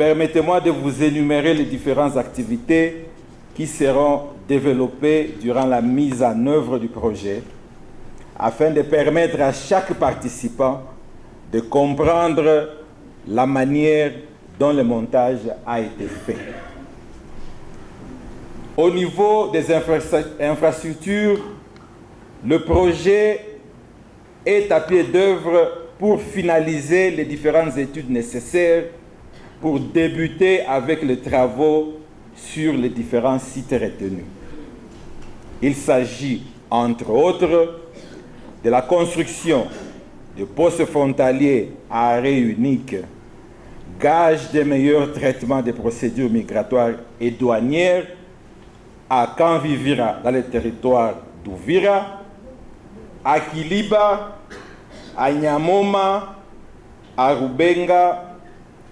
Permettez-moi de vous énumérer les différentes activités qui seront développées durant la mise en œuvre du projet, afin de permettre à chaque participant de comprendre la manière dont le montage a été fait. Au niveau des infrastructures, le projet est à pied d'œuvre pour finaliser les différentes études nécessaires pour débuter avec les travaux sur les différents sites retenus. Il s'agit, entre autres, de la construction de postes frontaliers à arrêt unique, gage de meilleurs traitements des procédures migratoires et douanières à Kanvivira dans le territoire d'Uvira, à Kiliba, à Nyamoma, à Rubenga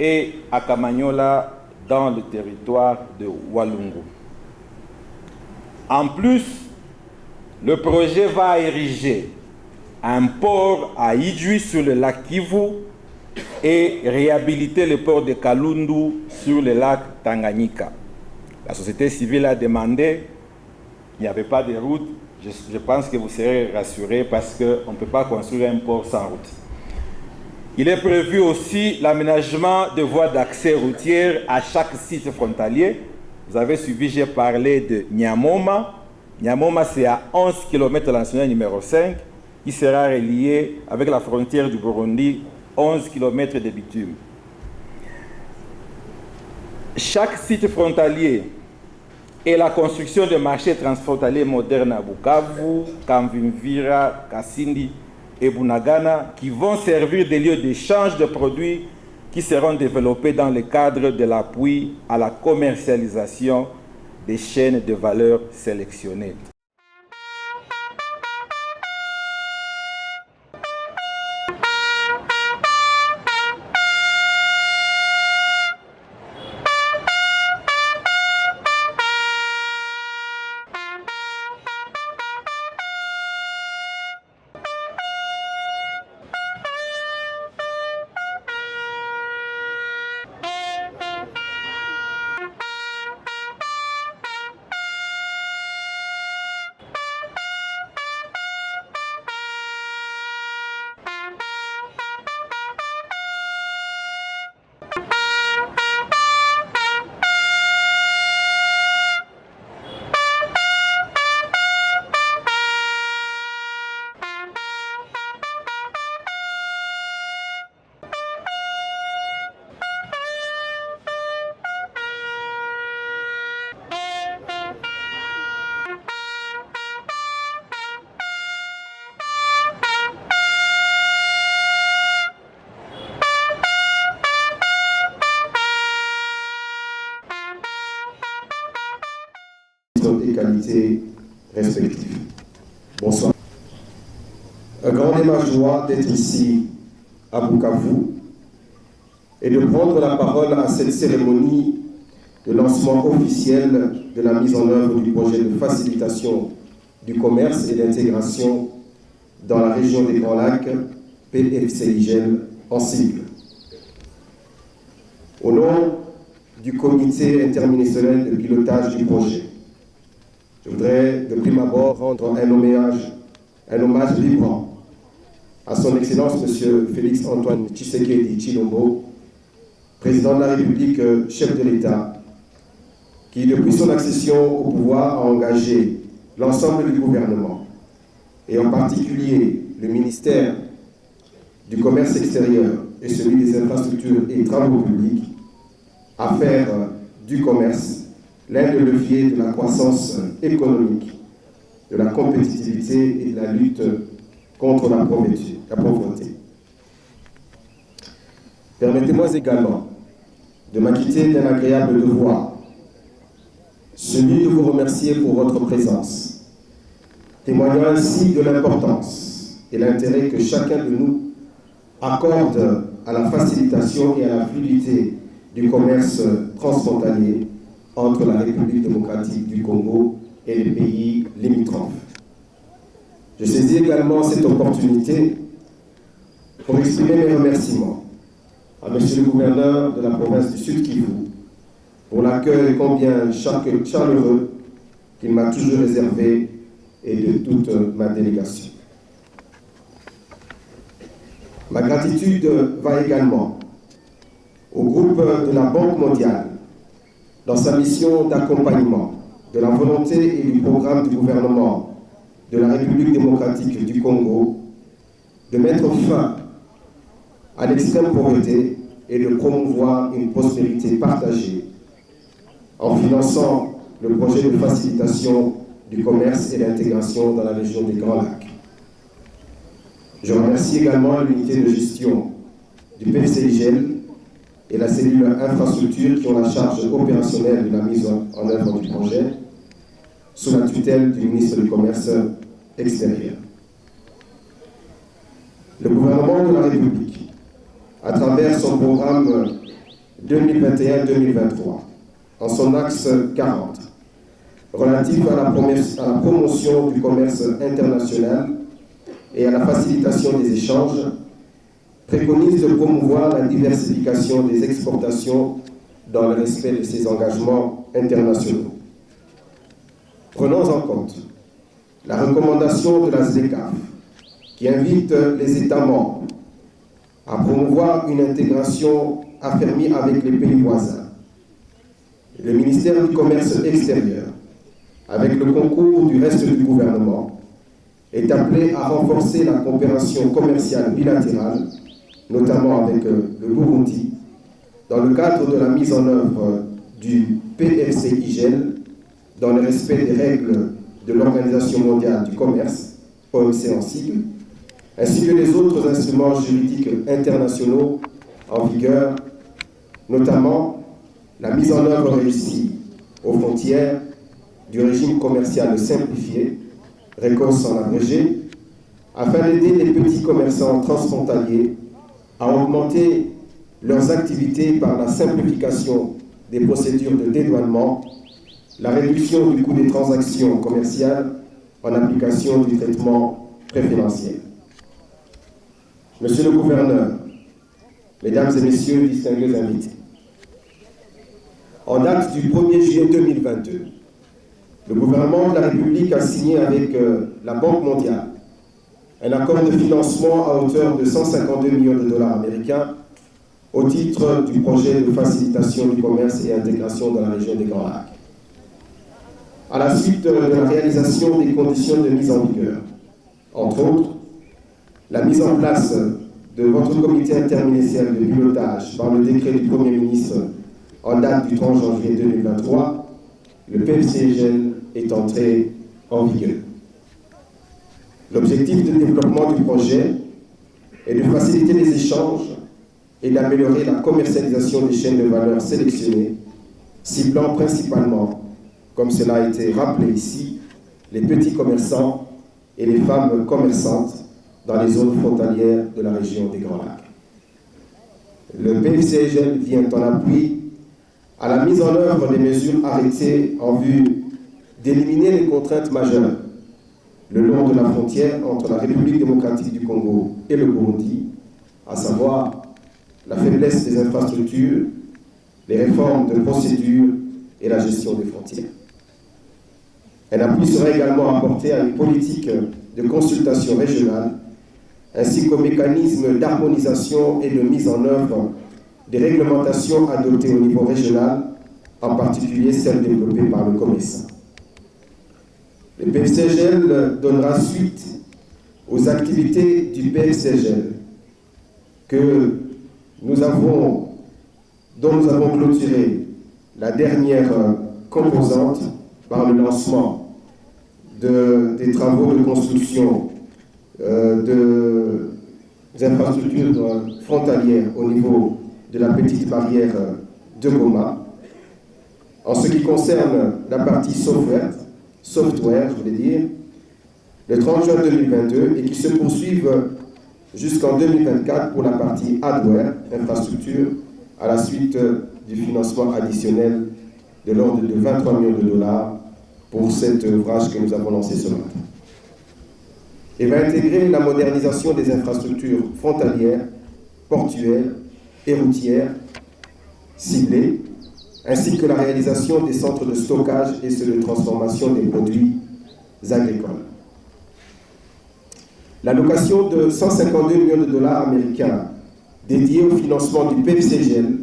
et à Kamanyola dans le territoire de Walungu. En plus, le projet va ériger un port à Idjui sur le lac Kivu et réhabiliter le port de Kalundu sur le lac Tanganyika. La société civile a demandé, il n'y avait pas de route. Je pense que vous serez rassurés parce qu'on ne peut pas construire un port sans route. Il est prévu aussi l'aménagement de voies d'accès routières à chaque site frontalier. Vous avez suivi, j'ai parlé de Nyamoma. Nyamoma, c'est à 11 km de la nationale numéro 5, qui sera relié avec la frontière du Burundi, 11 km de bitume. Chaque site frontalier et la construction de marchés transfrontaliers modernes à Bukavu, Kamvimvira, Kasindi et Bunagana, qui vont servir de lieux d'échange de produits qui seront développés dans le cadre de l'appui à la commercialisation des chaînes de valeur sélectionnées. Et qualités respectives. Bonsoir. Un grand ma joie d'être ici à Bukavu et de prendre la parole à cette cérémonie de lancement officiel de la mise en œuvre du projet de facilitation du commerce et d'intégration dans la région des Grands Lacs, PFCIGEL en sigle. Au nom du comité interministériel de pilotage du projet, je voudrais de prime abord rendre un hommage vibrant à son Excellence M. Félix-Antoine Tshisekedi Tshilombo, président de la République, chef de l'État, qui depuis son accession au pouvoir a engagé l'ensemble du gouvernement, et en particulier le ministère du Commerce extérieur et celui des infrastructures et travaux publics, à faire du commerce l'un des leviers de la croissance économique, de la compétitivité et de la lutte contre la pauvreté. Permettez-moi également de m'acquitter d'un agréable devoir, celui de vous remercier pour votre présence, témoignant ainsi de l'importance et l'intérêt que chacun de nous accorde à la facilitation et à la fluidité du commerce transfrontalier entre la République démocratique du Congo et les pays limitrophes. Je saisis également cette opportunité pour exprimer mes remerciements à Monsieur le gouverneur de la province du Sud Kivu pour l'accueil combien chaleureux qu'il m'a toujours réservé et de toute ma délégation. Ma gratitude va également au groupe de la Banque mondiale dans sa mission d'accompagnement de la volonté et du programme du gouvernement de la République démocratique du Congo de mettre fin à l'extrême pauvreté et de promouvoir une prospérité partagée en finançant le projet de facilitation du commerce et l'intégration dans la région des Grands Lacs. Je remercie également l'unité de gestion du PFCIGEL et la cellule infrastructure qui ont la charge opérationnelle de la mise en œuvre du projet sous la tutelle du ministre du Commerce extérieur. Le gouvernement de la République, à travers son programme 2021-2023, en son axe 40, relatif à la promotion du commerce international et à la facilitation des échanges, préconise de promouvoir la diversification des exportations dans le respect de ses engagements internationaux. Prenons en compte la recommandation de la ZLECAf qui invite les États membres à promouvoir une intégration affermie avec les pays voisins. Le ministère du Commerce extérieur, avec le concours du reste du gouvernement, est appelé à renforcer la coopération commerciale bilatérale, notamment avec le Burundi, dans le cadre de la mise en œuvre du PFCIGEL, dans le respect des règles de l'Organisation mondiale du commerce, OMC en sigle, ainsi que les autres instruments juridiques internationaux en vigueur, notamment la mise en œuvre réussie aux frontières du régime commercial simplifié, RECOS en abrégé, afin d'aider les petits commerçants transfrontaliers à augmenter leurs activités par la simplification des procédures de dédouanement, la réduction du coût des transactions commerciales en application du traitement préférentiel. Monsieur le gouverneur, mesdames et messieurs, distingués invités, en date du 1er juillet 2022, le gouvernement de la République a signé avec la Banque mondiale un accord de financement à hauteur de 152 millions de dollars américains au titre du projet de facilitation du commerce et intégration dans la région des Grands Lacs. À la suite de la réalisation des conditions de mise en vigueur, entre autres, la mise en place de votre comité interministériel de pilotage par le décret du Premier ministre en date du 30 janvier 2023, le PFCIGEL est entré en vigueur. L'objectif de développement du projet est de faciliter les échanges et d'améliorer la commercialisation des chaînes de valeur sélectionnées, ciblant principalement, comme cela a été rappelé ici, les petits commerçants et les femmes commerçantes dans les zones frontalières de la région des Grands Lacs. Le PFCIGEL vient en appui à la mise en œuvre des mesures arrêtées en vue d'éliminer les contraintes majeures le long de la frontière entre la République démocratique du Congo et le Burundi, à savoir la faiblesse des infrastructures, les réformes de procédures et la gestion des frontières. Un appui sera également apporté à une politique de consultation régionale ainsi qu'aux mécanismes d'harmonisation et de mise en œuvre des réglementations adoptées au niveau régional, en particulier celles développées par le COMESA. Le PFCIGEL donnera suite aux activités du PFCIGEL dont nous avons clôturé la dernière composante par le lancement des travaux de construction des infrastructures frontalières au niveau de la petite barrière de Goma. En ce qui concerne la partie software, je voulais dire, le 30 juin 2022 et qui se poursuivent jusqu'en 2024 pour la partie hardware, infrastructure, à la suite du financement additionnel de l'ordre de 23 millions de dollars pour cet ouvrage que nous avons lancé ce matin. Et va intégrer la modernisation des infrastructures frontalières, portuaires et routières ciblées, ainsi que la réalisation des centres de stockage et ceux de transformation des produits agricoles. L'allocation de 152 millions de dollars américains dédiée au financement du PFCGL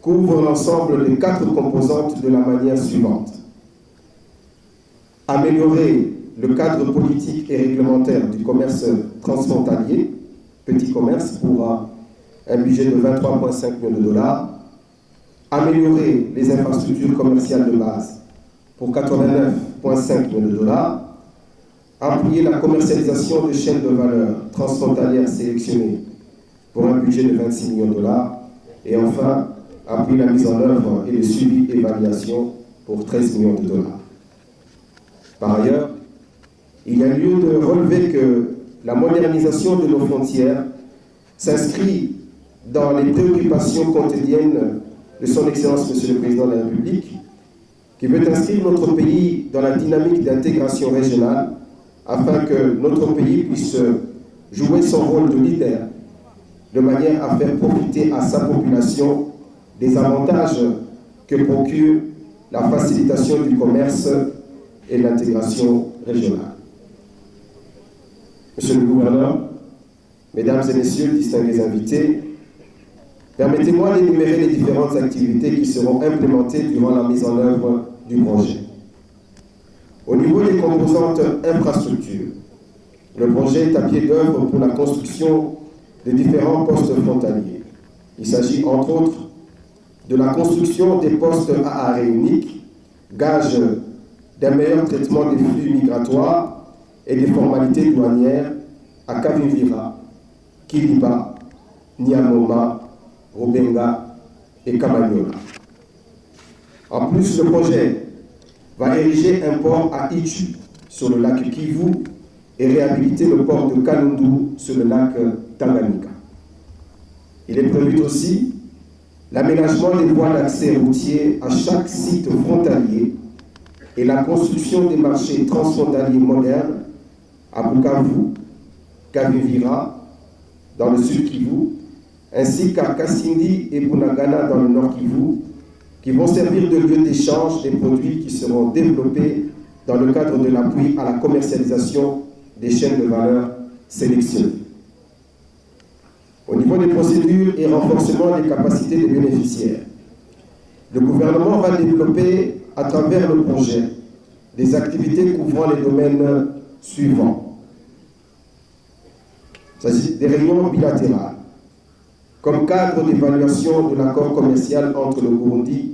couvre l'ensemble des 4 composantes de la manière suivante. Améliorer le cadre politique et réglementaire du commerce transfrontalier, petit commerce, pour un budget de 23,5 millions de dollars. Améliorer les infrastructures commerciales de base pour 89,5 millions de dollars. Appuyer la commercialisation de chaînes de valeur transfrontalières sélectionnées pour un budget de 26 millions de dollars. Et enfin, appuyer la mise en œuvre et le suivi et évaluation pour 13 millions de dollars. Par ailleurs, il y a lieu de relever que la modernisation de nos frontières s'inscrit dans les préoccupations quotidiennes de son Excellence, Monsieur le Président de la République, qui veut inscrire notre pays dans la dynamique d'intégration régionale afin que notre pays puisse jouer son rôle de leader de manière à faire profiter à sa population des avantages que procure la facilitation du commerce et l'intégration régionale. Monsieur le gouverneur, mesdames et messieurs, distingués invités, permettez-moi d'énumérer les différentes activités qui seront implémentées durant la mise en œuvre du projet. Au niveau des composantes infrastructures, le projet est à pied d'œuvre pour la construction de différents postes frontaliers. Il s'agit entre autres de la construction des postes à arrêt unique, gage d'un meilleur traitement des flux migratoires et des formalités douanières à Kavivira, Kiliba, Niamoma, Rubenga et Kamanyola. En plus, le projet va ériger un port à Itchu, sur le lac Kivu, et réhabiliter le port de Kalundu, sur le lac Tanganyika. Il est prévu aussi l'aménagement des voies d'accès routier à chaque site frontalier et la construction des marchés transfrontaliers modernes à Bukavu, Kavivira, dans le sud Kivu, ainsi qu'à Kasindi et Bunagana dans le nord Kivu, qui vont servir de lieu d'échange des produits qui seront développés dans le cadre de l'appui à la commercialisation des chaînes de valeur sélectionnées. Au niveau des procédures et renforcement des capacités des bénéficiaires, le gouvernement va développer à travers le projet des activités couvrant les domaines suivants. Il s'agit des réunions bilatérales, comme cadre d'évaluation de l'accord commercial entre le Burundi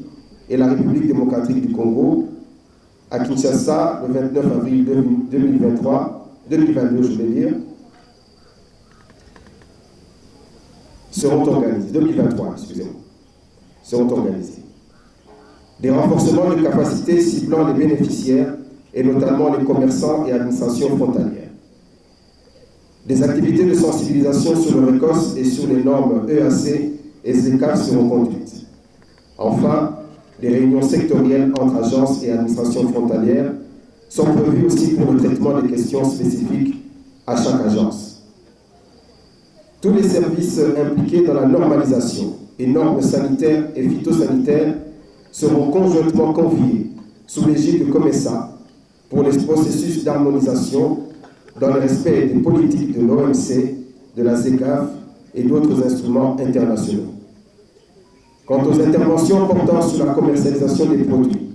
et la République démocratique du Congo, à Kinshasa, le 29 avril 2022, je vais dire, seront organisés, 2023, excusez-moi, seront organisés. Des renforcements de capacités ciblant les bénéficiaires et notamment les commerçants et administrations frontalières. Des activités de sensibilisation sur le RECOS et sur les normes EAC et ZECAF seront conduites. Enfin, des réunions sectorielles entre agences et administrations frontalières sont prévues aussi pour le traitement des questions spécifiques à chaque agence. Tous les services impliqués dans la normalisation et normes sanitaires et phytosanitaires seront conjointement conviés sous l'égide du COMESA pour les processus d'harmonisation dans le respect des politiques de l'OMC, de la ZECAF et d'autres instruments internationaux. Quant aux interventions portant sur la commercialisation des produits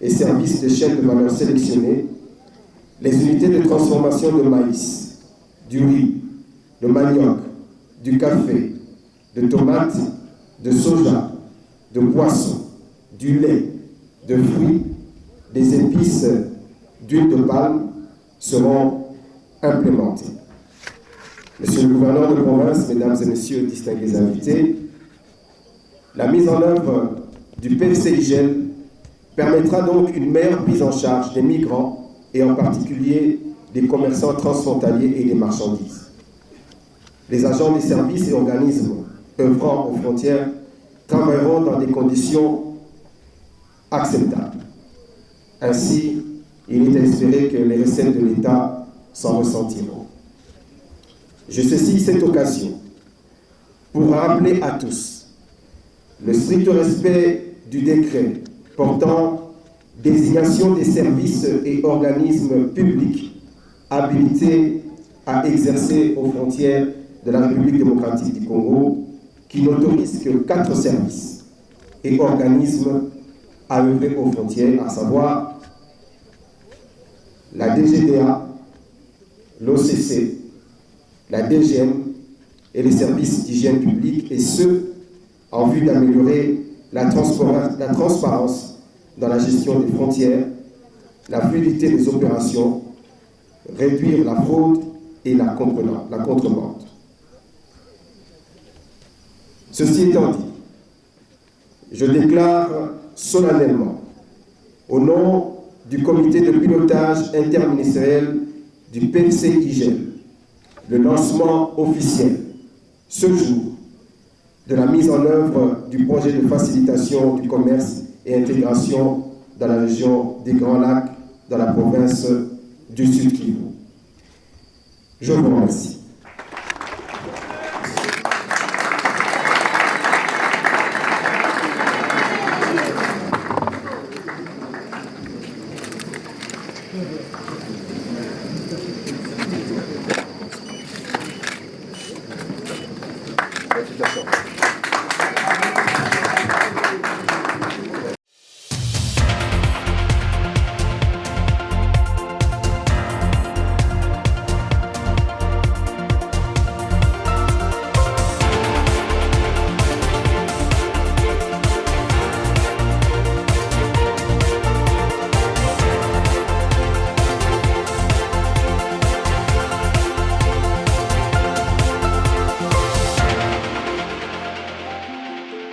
et services de chaînes de valeur sélectionnés, les unités de transformation de maïs, du riz, de manioc, du café, de tomates, de soja, de poissons, du lait, de fruits, des épices, d'huile de palme seront implémentées. Monsieur le gouverneur de province, mesdames et messieurs distingués invités, la mise en œuvre du PFCIGEL permettra donc une meilleure prise en charge des migrants et en particulier des commerçants transfrontaliers et des marchandises. Les agents des services et organismes œuvrant aux frontières travailleront dans des conditions acceptables. Ainsi, il est à espérer que les recettes de l'État s'en ressentiront. Je saisis cette occasion pour rappeler à tous le strict respect du décret portant désignation des services et organismes publics habilités à exercer aux frontières de la République démocratique du Congo, qui n'autorise que 4 services et organismes à œuvrer aux frontières, à savoir la DGDA, l'OCC, la DGM et les services d'hygiène publique, et ce, en vue d'améliorer la transparence dans la gestion des frontières, la fluidité des opérations, réduire la fraude et la contrebande. Ceci étant dit, je déclare solennellement, au nom du comité de pilotage interministériel du PCIGL, le lancement officiel, ce jour, de la mise en œuvre du projet de facilitation du commerce et intégration dans la région des Grands Lacs, dans la province du Sud Kivu. Je vous remercie.